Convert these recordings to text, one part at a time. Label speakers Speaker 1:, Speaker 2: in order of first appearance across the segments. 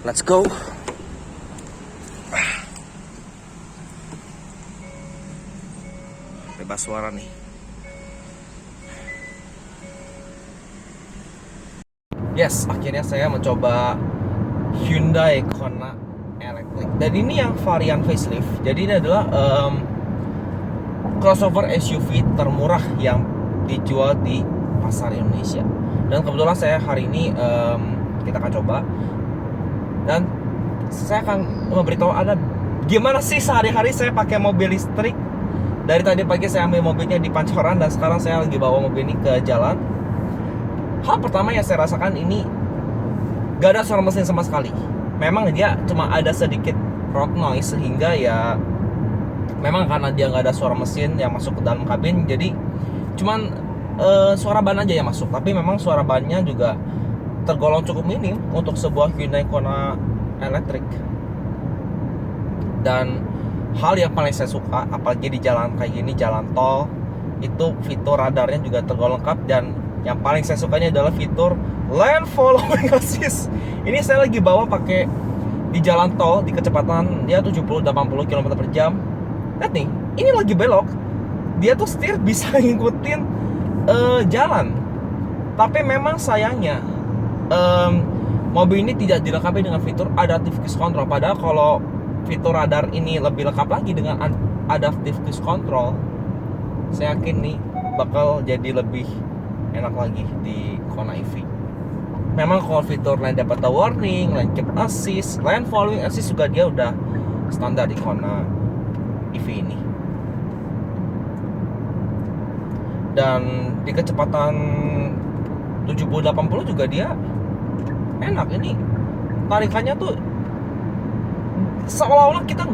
Speaker 1: Let's go. Bebas suara nih. Yes, akhirnya saya mencoba Hyundai Kona Electric. Dan ini yang varian facelift. Jadi ini adalah crossover SUV termurah yang dijual di pasar Indonesia. Dan kebetulan saya hari ini kita akan coba. Dan saya akan memberitahu Anda gimana sih sehari-hari saya pakai mobil listrik. Dari tadi pagi saya ambil mobilnya di Pancoran dan sekarang saya lagi bawa mobil ini ke jalan. Hal pertama yang saya rasakan ini gak ada suara mesin sama sekali. Memang dia cuma ada sedikit road noise sehingga ya memang karena dia gak ada suara mesin yang masuk ke dalam kabin, jadi cuman suara ban aja yang masuk. Tapi memang suara bannya juga tergolong cukup minim untuk sebuah Hyundai Kona Electric. Dan hal yang paling saya suka, apalagi di jalan kayak gini, jalan tol, itu fitur radarnya juga tergolong lengkap. Dan yang paling saya sukanya adalah fitur lane following assist. Ini saya lagi bawa pakai di jalan tol di kecepatan dia 70-80 km per jam. Lihat nih, ini lagi belok, dia tuh setir bisa ngikutin jalan. Tapi memang sayangnya mobil ini tidak dilengkapi dengan fitur adaptive cruise control. Padahal kalau fitur radar ini lebih lengkap lagi dengan adaptive cruise control, saya yakin nih bakal jadi lebih enak lagi di Kona EV. Memang kalau fitur lane departure warning, lane keep assist, lane following assist juga dia udah standar di Kona EV ini. Dan di kecepatan 70-80 juga dia enak. Ini tarikannya tuh seolah-olah kita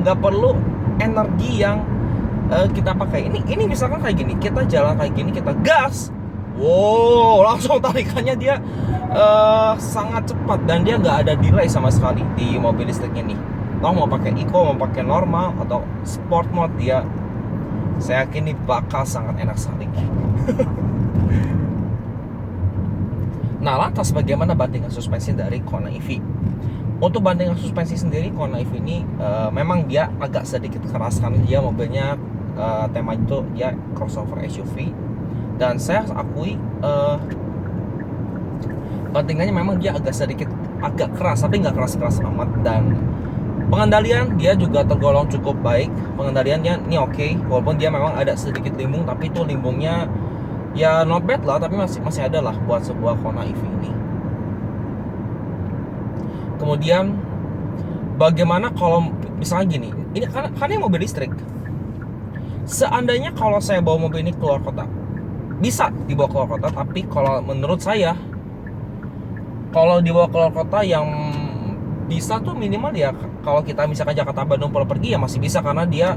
Speaker 1: nggak perlu energi yang kita pakai. Ini misalkan kayak gini, kita jalan kayak gini, kita gas, wow, langsung tarikannya dia sangat cepat dan dia nggak ada delay sama sekali di mobil listrik ini. Mau pakai eco, mau pakai normal atau sport mode, dia saya yakin ini bakal sangat enak sekali. Nah, lantas bagaimana bandingan suspensi dari Kona EV? Untuk bandingan suspensi sendiri, Kona EV ini memang dia agak sedikit keras karena dia mobilnya tema itu dia crossover SUV. Dan saya akui bandingannya memang dia agak keras, tapi nggak keras-keras amat. Dan pengendalian dia juga tergolong cukup baik. Pengendaliannya ini oke, walaupun dia memang ada sedikit limbung, tapi itu limbungnya ya not bad lah, tapi masih ada lah buat sebuah Kona EV ini. Kemudian bagaimana kalau misalnya gini, ini karena mobil listrik. Seandainya kalau saya bawa mobil ini keluar kota, bisa dibawa keluar kota, tapi kalau menurut saya, kalau dibawa keluar kota yang bisa tuh minimal ya, kalau kita misalkan Jakarta Bandung pulang pergi ya masih bisa, karena dia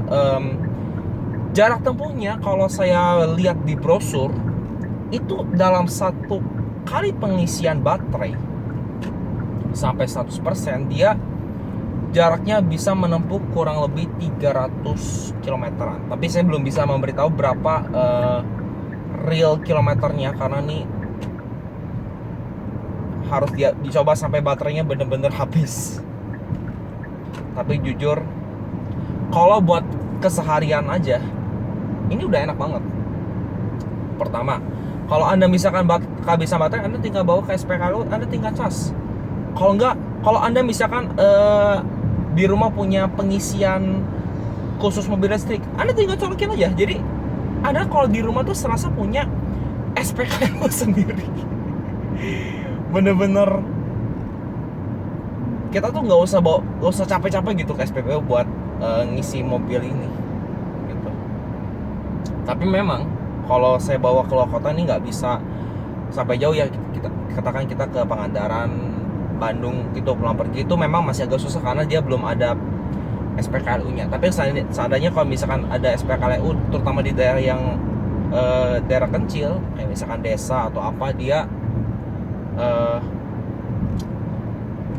Speaker 1: jarak tempuhnya kalau saya lihat di brosur itu dalam satu kali pengisian baterai sampai 100% dia jaraknya bisa menempuh kurang lebih 300 kilometeran. Tapi saya belum bisa memberitahu berapa real kilometernya karena nih harus dicoba sampai baterainya bener-bener habis. Tapi jujur, kalau buat keseharian aja ini udah enak banget. Pertama, kalau Anda misalkan kehabisan baterai, Anda tinggal bawa ke SPKLU, Anda tinggal cas. Kalau enggak, kalau Anda misalkan di rumah punya pengisian khusus mobil listrik, Anda tinggal colokin aja. Jadi Anda kalau di rumah tuh serasa punya SPKLU sendiri. Bener-bener kita tuh nggak usah capek-capek gitu ke SPBU buat ngisi mobil ini gitu. Tapi memang kalau saya bawa keluar kota ini nggak bisa sampai jauh ya. Kita katakan kita ke Pangandaran, Bandung gitu, pulang pergi itu memang masih agak susah karena dia belum ada SPKLU-nya. Tapi seandainya kalau misalkan ada SPKLU, terutama di daerah yang daerah kecil kayak misalkan desa atau apa, dia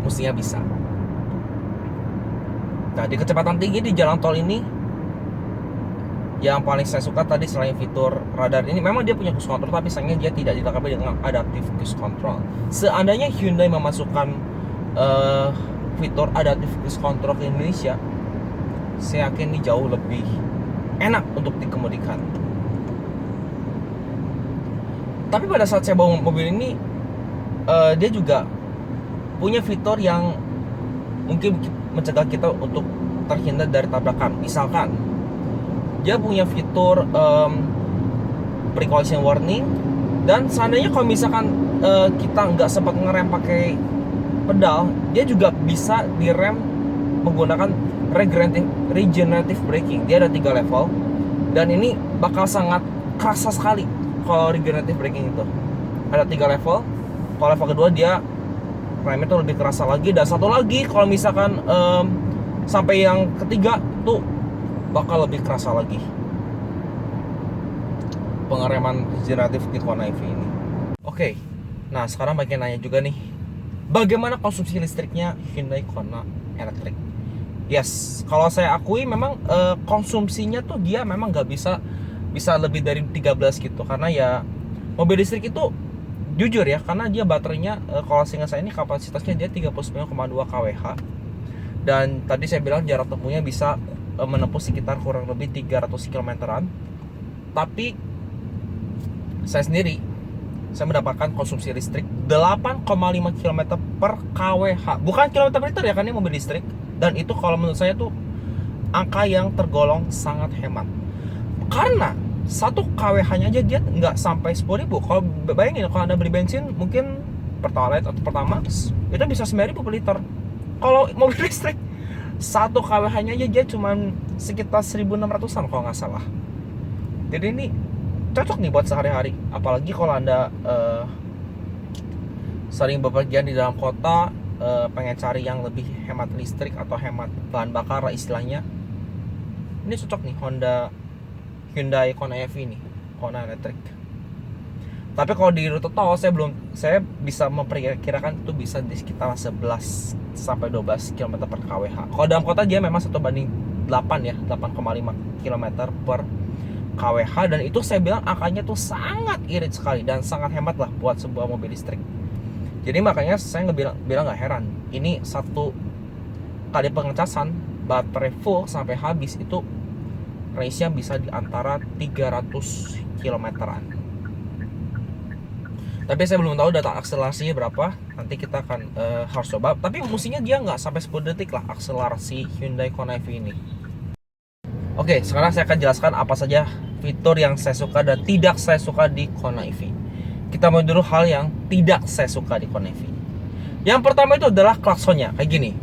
Speaker 1: mestinya bisa. Nah, di kecepatan tinggi di jalan tol ini yang paling saya suka tadi selain fitur radar ini, memang dia punya cruise control, tapi sayangnya dia tidak dilengkapi dengan adaptive cruise control. Seandainya Hyundai memasukkan eh, fitur adaptive cruise control ke Indonesia, saya yakin ini jauh lebih enak untuk dikemudikan. Tapi pada saat saya bawa mobil ini, dia juga punya fitur yang mungkin mencegah kita untuk terhindar dari tabrakan. Misalkan dia punya fitur pre-collision warning, dan seandainya kalau misalkan kita nggak sempat ngerem pakai pedal, dia juga bisa direm menggunakan regenerative braking. Dia ada 3 level, dan ini bakal sangat kerasa sekali kalau regenerative braking itu. Ada 3 level. Kalau level kedua dia remnya tuh lebih kerasa lagi, dan satu lagi kalau misalkan sampai yang ketiga tuh bakal lebih kerasa lagi pengereman regeneratif di Kona EV ini. Oke, nah sekarang bagian nanya juga nih, bagaimana konsumsi listriknya Hyundai Kona Electric? Yes, kalau saya akui memang konsumsinya tuh dia memang nggak bisa lebih dari 13 gitu, karena ya mobil listrik itu jujur ya, karena dia baterainya kalau seingat saya ini kapasitasnya dia 39,2 kWh, dan tadi saya bilang jarak tempuhnya bisa menempuh sekitar kurang lebih 300 km-an. Tapi saya sendiri, saya mendapatkan konsumsi listrik 8,5 km per kWh, bukan kilometer per liter ya, kan ini mobil listrik. Dan itu kalau menurut saya tuh angka yang tergolong sangat hemat, karena 1 kWh-nya aja dia nggak sampai 10.000. Kalau bayangin kalau Anda beli bensin mungkin Pertalite atau Pertamax, itu bisa 9.000 per liter. Kalau mobil listrik 1 kWh-nya aja dia cuman sekitar 1.600-an kalau nggak salah. Jadi ini cocok nih buat sehari-hari, apalagi kalau Anda sering bepergian di dalam kota, pengen cari yang lebih hemat listrik atau hemat bahan bakar lah istilahnya. Ini cocok nih Hyundai Kona EV ini, Kona Electric. Tapi kalau di rute tol saya bisa memperkirakan itu bisa di sekitar 11 sampai 12 km per kWh. Kalau dalam kota dia memang 1/8 ya, 8,5 km per kWh, dan itu saya bilang angkanya tuh sangat irit sekali dan sangat hemat lah buat sebuah mobil listrik. Jadi makanya saya bilang nggak heran, ini 1 kali pengecasan baterai full sampai habis itu range-nya bisa di antara 300 km-an. Tapi saya belum tahu data akselerasinya berapa, nanti kita akan harus coba. Tapi mestinya dia nggak sampai 10 detik lah akselerasi Hyundai Kona EV ini. Oke, sekarang saya akan jelaskan apa saja fitur yang saya suka dan tidak saya suka di Kona EV. Kita mau dulu hal yang tidak saya suka di Kona EV. Yang pertama itu adalah klaksonnya, kayak gini.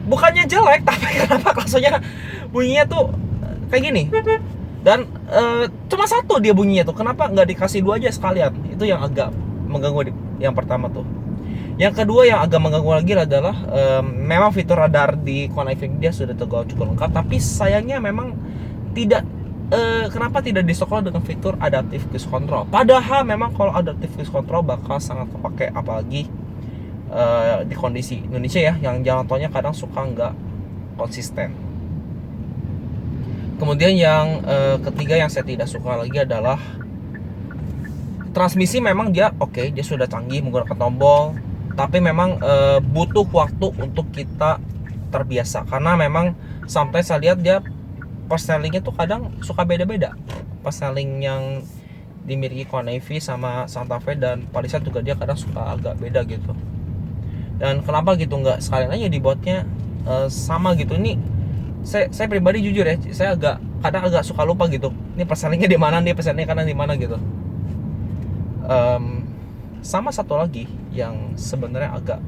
Speaker 1: Bukannya jelek, tapi kenapa klaksonnya bunyinya tuh kayak gini? Dan cuma 1 dia bunyinya tuh, kenapa nggak dikasih 2 aja sekalian? Itu yang agak mengganggu yang pertama tuh. Yang kedua yang agak mengganggu lagi adalah memang fitur radar di Kona EV dia sudah tergolong cukup lengkap, tapi sayangnya memang tidak kenapa tidak disokol dengan fitur adaptive cruise control. Padahal memang kalau adaptive cruise control bakal sangat terpakai, apalagi di kondisi Indonesia ya, yang jalan tolnya kadang suka nggak konsisten. Kemudian yang ketiga yang saya tidak suka lagi adalah transmisi. Memang dia oke, dia sudah canggih menggunakan tombol, tapi memang butuh waktu untuk kita terbiasa, karena memang sampai saya lihat dia persnelingnya tuh kadang suka beda-beda. Persneling yang dimiliki Kona EV sama Santa Fe dan Palisade juga dia kadang suka agak beda gitu. Dan kenapa gitu nggak sekalian aja dibuatnya sama gitu. Ini saya pribadi jujur ya, saya kadang agak suka lupa gitu, ini persnelingnya di mana, dia persnelingnya kanan di mana gitu. Sama satu lagi yang sebenarnya agak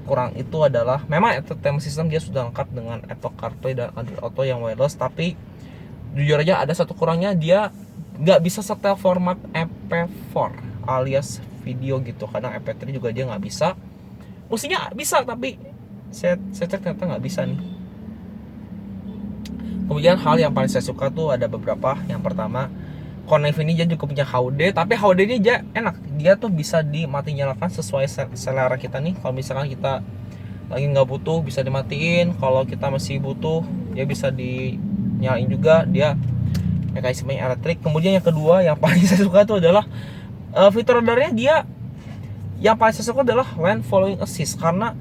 Speaker 1: kurang itu adalah memang entertainment system dia sudah lengkap dengan Apple CarPlay dan Android Auto yang wireless, tapi jujur aja ada satu kurangnya, dia nggak bisa setel format MP4 alias video gitu. Kadang MP3 juga dia nggak bisa, mestinya bisa tapi saya cek ternyata nggak bisa nih. Kemudian hal yang paling saya suka tuh ada beberapa. Yang pertama, Kona EV ini dia juga punya HUD, tapi HUD ini dia enak, dia tuh bisa dimati nyalakan sesuai selera kita nih. Kalau misalkan kita lagi nggak butuh bisa dimatiin, kalau kita masih butuh dia bisa dinyalain juga, dia mekanismenya elektrik. Kemudian yang kedua yang paling saya suka tuh adalah fitur radarnya, dia yang paling saya suka adalah lane following assist, karena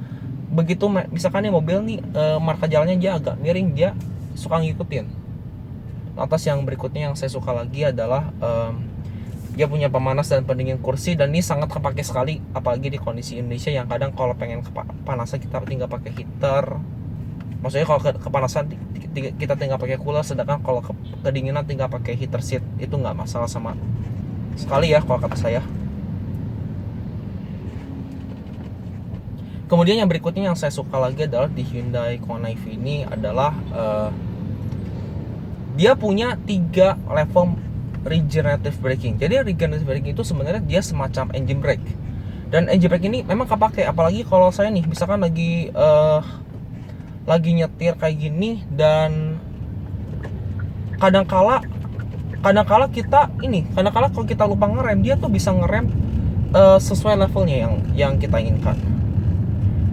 Speaker 1: begitu misalkan nih mobil nih marka jalannya dia agak miring, dia suka ngikutin. Atas yang berikutnya yang saya suka lagi adalah dia punya pemanas dan pendingin kursi, dan ini sangat kepake sekali apalagi di kondisi Indonesia yang kadang kalau pengen kepanasan kita tinggal pakai heater. Maksudnya kalau kepanasan kita tinggal pakai cooler, sedangkan kalau kedinginan tinggal pakai heater seat. Itu nggak masalah sama sekali ya kalau kata saya. Kemudian yang berikutnya yang saya suka lagi adalah di Hyundai Kona EV ini adalah dia punya 3 level regenerative braking. Jadi regenerative braking itu sebenarnya dia semacam engine brake. Dan engine brake ini memang kepake apalagi kalau saya nih misalkan lagi nyetir kayak gini, dan kadang-kala kita kalau kita lupa ngerem, dia tuh bisa ngerem sesuai levelnya yang kita inginkan.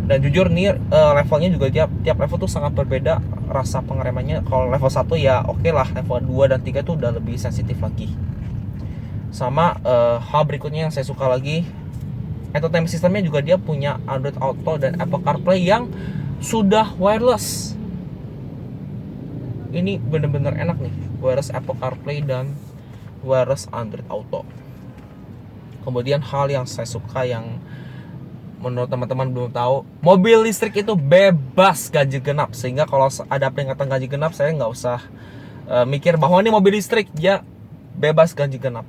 Speaker 1: Dan jujur nih levelnya juga tiap level tuh sangat berbeda rasa pengeremannya. Kalau level 1 ya oke lah, level 2 dan 3 tuh udah lebih sensitif lagi. Sama hal berikutnya yang saya suka lagi, entertainment systemnya juga dia punya Android Auto dan Apple CarPlay yang sudah wireless. Ini bener-bener enak nih, wireless Apple CarPlay dan wireless Android Auto. Kemudian hal yang saya suka yang menurut teman-teman belum tahu, mobil listrik itu bebas ganjil genap. Sehingga kalau ada peringatan ganjil genap, saya nggak usah mikir bahwa ini mobil listrik, ya bebas ganjil genap.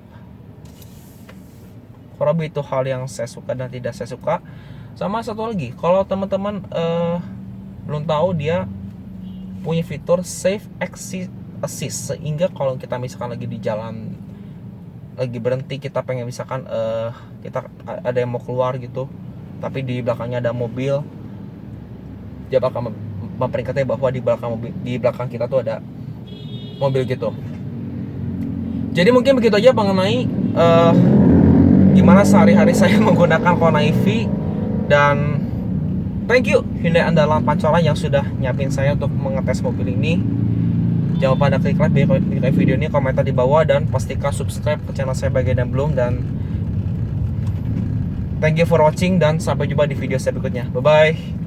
Speaker 1: Kurang lebih itu hal yang saya suka dan tidak saya suka. Sama satu lagi, kalau teman-teman belum tahu, dia punya fitur Safe Exit Assist, sehingga kalau kita misalkan lagi di jalan, lagi berhenti, kita pengen misalkan kita ada yang mau keluar gitu, tapi di belakangnya ada mobil, dia bakal memperingatkan bahwa di belakang kita tuh ada mobil gitu. Jadi mungkin begitu aja mengenai gimana sehari-hari saya menggunakan Kona EV. Dan thank you Hyundai Andalan Pancoran yang sudah nyiapin saya untuk mengetes mobil ini. Jangan lupa Anda klik like video ini, komentar di bawah, dan pastikan subscribe ke channel saya bagi yang belum. Dan thank you for watching, dan sampai jumpa di video saya berikutnya. Bye bye.